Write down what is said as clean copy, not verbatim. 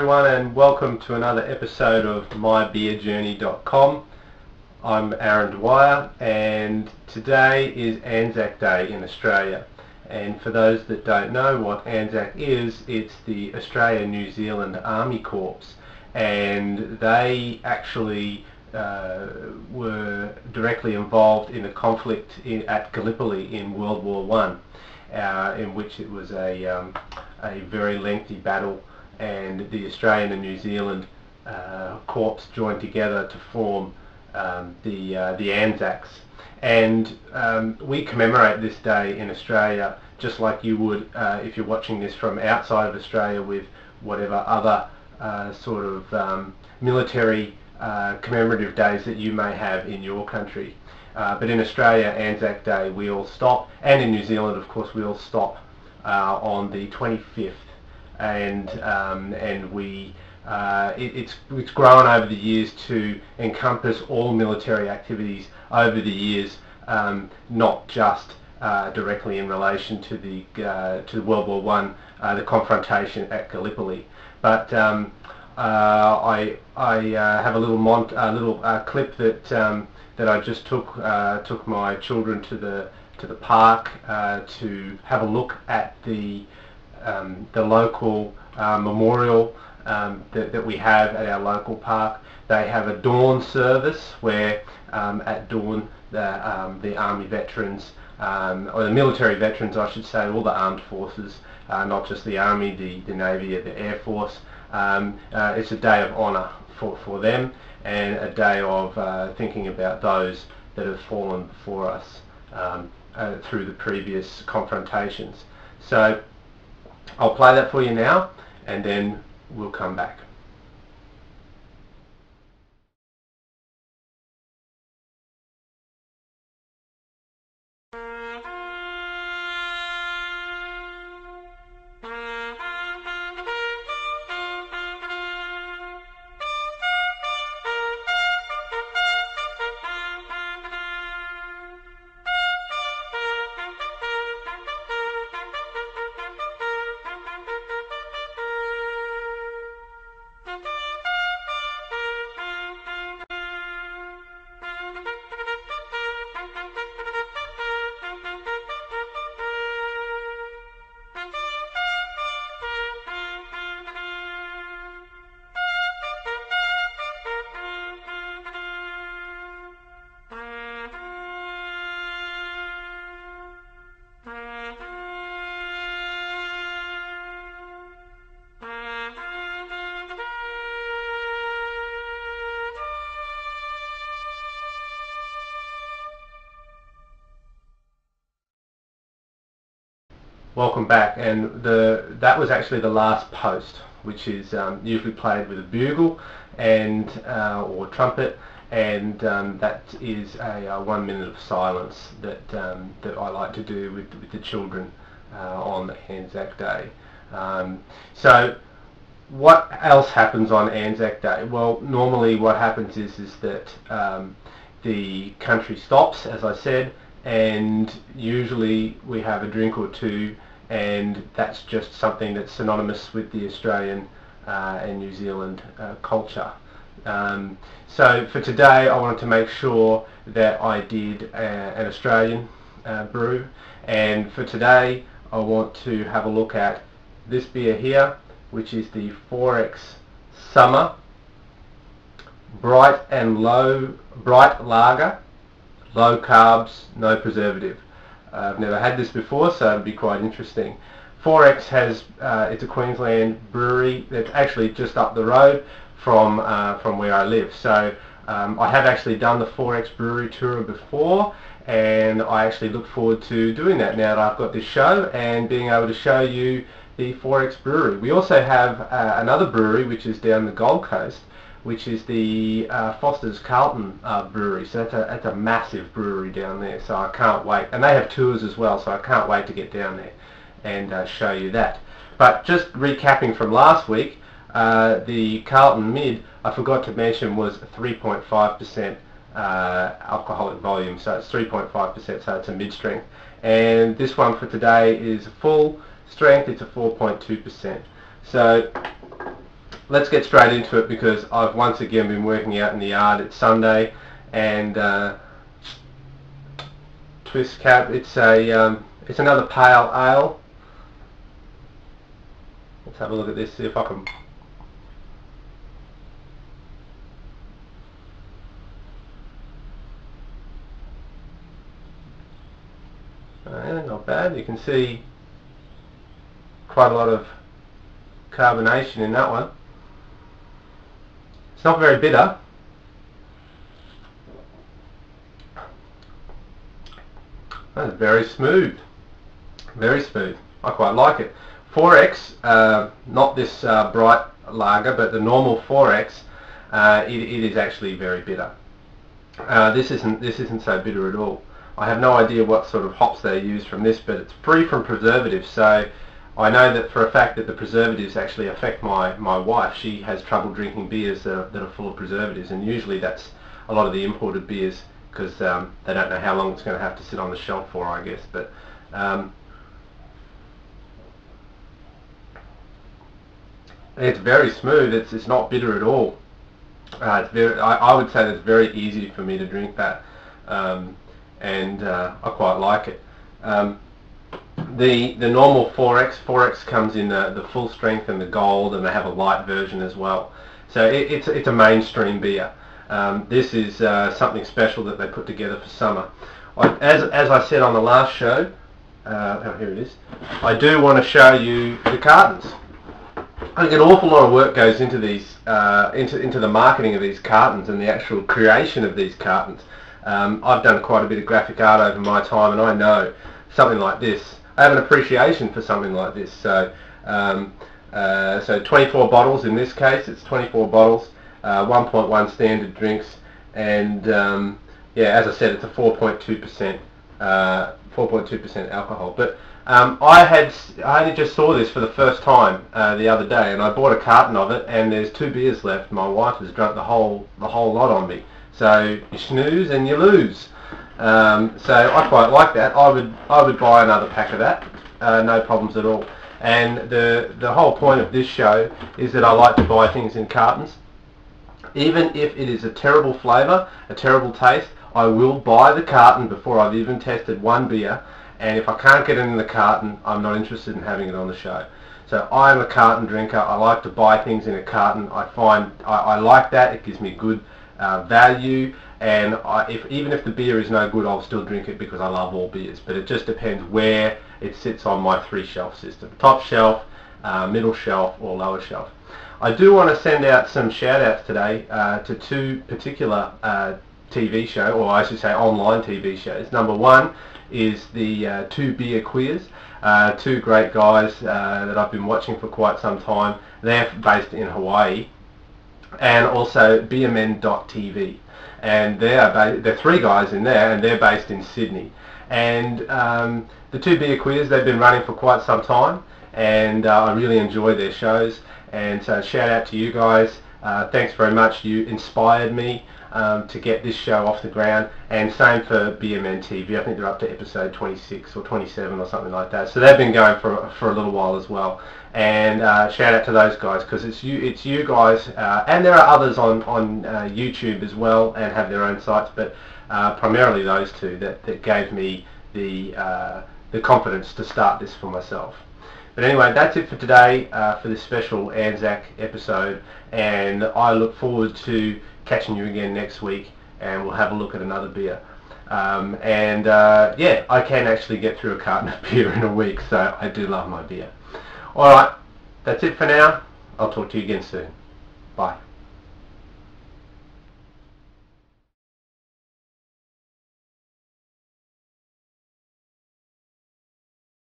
everyone, and welcome to another episode of mybeerjourney.com. I'm Aaron Dwyer, and today is Anzac Day in Australia. And for those that don't know what Anzac is, it's the Australia-New Zealand Army Corps, and they actually were directly involved in a conflict at Gallipoli in World War One, in which it was a very lengthy battle, and the Australian and New Zealand corps joined together to form the Anzacs. And we commemorate this day in Australia just like you would if you're watching this from outside of Australia, with whatever other sort of military commemorative days that you may have in your country. But in Australia, Anzac Day, we all stop, and in New Zealand, of course, we all stop on the 25th, and we it's grown over the years to encompass all military activities over the years, not just directly in relation to the World War One, the confrontation at Gallipoli, but I have a little clip that I just took my children to the park to have a look at the local memorial that we have at our local park. They have a dawn service where at dawn the army veterans, or the military veterans I should say, all the armed forces, not just the army, the navy, the air force, it's a day of honour for them, and a day of thinking about those that have fallen before us through the previous confrontations. So I'll play that for you now, and then we'll come back. Welcome back, and that was actually the last post, which is usually played with a bugle and or trumpet, and that is a 1 minute of silence that I like to do with the children on Anzac Day. So what else happens on Anzac Day? Well, normally what happens is that the country stops, as I said, and usually we have a drink or two, and that's just something that's synonymous with the Australian and New Zealand culture. So for today I wanted to make sure that I did an Australian brew, and for today I want to have a look at this beer here, which is the 4X Summer Bright Lager, low carbs, no preservative. I've never had this before, so it'll be quite interesting. 4X has it's a Queensland brewery that's actually just up the road from where I live. So I have actually done the 4X brewery tour before, and I actually look forward to doing that now that I've got this show and being able to show you the 4X brewery. We also have another brewery which is down the Gold Coast, which is the Foster's Carlton brewery. So that's a massive brewery down there, so I can't wait. And they have tours as well, so I can't wait to get down there and show you that. But just recapping from last week, the Carlton Mid, I forgot to mention, was 3.5% alcoholic volume, so it's 3.5%, so it's a mid-strength. And this one for today is full strength, it's a 4.2%. So let's get straight into it because I've once again been working out in the yard. It's Sunday, and Twist Cap. It's another pale ale. Let's have a look at this. See if I can. Yeah, not bad. You can see quite a lot of carbonation in that one. It's not very bitter. That's very smooth. Very smooth. I quite like it. 4X, not this bright lager, but the normal 4X, it is actually very bitter. This isn't so bitter at all. I have no idea what sort of hops they use from this, but it's free from preservatives, so I know that for a fact that the preservatives actually affect my wife. She has trouble drinking beers that are full of preservatives, and usually that's a lot of the imported beers because they don't know how long it's going to have to sit on the shelf for, I guess. But it's very smooth. It's not bitter at all. It's very. I would say that it's very easy for me to drink that. And I quite like it. The normal 4X comes in the full strength and the gold, and they have a light version as well. So it's a mainstream beer. This is something special that they put together for summer. As I said on the last show, here it is. I do want to show you the cartons. I think an awful lot of work goes into these, into the marketing of these cartons and the actual creation of these cartons. I've done quite a bit of graphic art over my time, and I know something like this. I have an appreciation for something like this. So, so 24 bottles in this case. It's 24 bottles, 1.1 standard drinks, and yeah, as I said, it's a 4.2%, 4.2% alcohol. But I only just saw this for the first time the other day, and I bought a carton of it, and there's 2 beers left. My wife has drunk the whole lot on me. So you snooze and you lose. So I quite like that. I would buy another pack of that. No problems at all. And the whole point of this show is that I like to buy things in cartons. Even if it is a terrible flavour, a terrible taste, I will buy the carton before I've even tested one beer. And if I can't get it in the carton, I'm not interested in having it on the show. So I'm a carton drinker. I like to buy things in a carton. I find I like that. It gives me good value, and even if the beer is no good, I'll still drink it because I love all beers. But it just depends where it sits on my 3-shelf system: top shelf, middle shelf, or lower shelf. I do want to send out some shout outs today to 2 particular TV show, or I should say online TV shows. Number 1 is the 2 Beer Queers, 2 great guys that I've been watching for quite some time. They're based in Hawaii. And also beermen.tv, and they're 3 guys in there, and they're based in Sydney. And the 2 Beer Queers, they've been running for quite some time, and I really enjoy their shows. And so shout out to you guys. Thanks very much. You inspired me to get this show off the ground, and same for Beermen TV. I think they're up to episode 26 or 27 or something like that. So they've been going for a little while as well. And shout out to those guys, because it's you guys, and there are others on YouTube as well and have their own sites, but primarily those 2 that gave me the confidence to start this for myself. But anyway, that's it for today for this special Anzac episode, and I look forward to catching you again next week, and we'll have a look at another beer. Yeah, I can actually get through a carton of beer in a week, so I do love my beer. Alright, that's it for now. I'll talk to you again soon. Bye.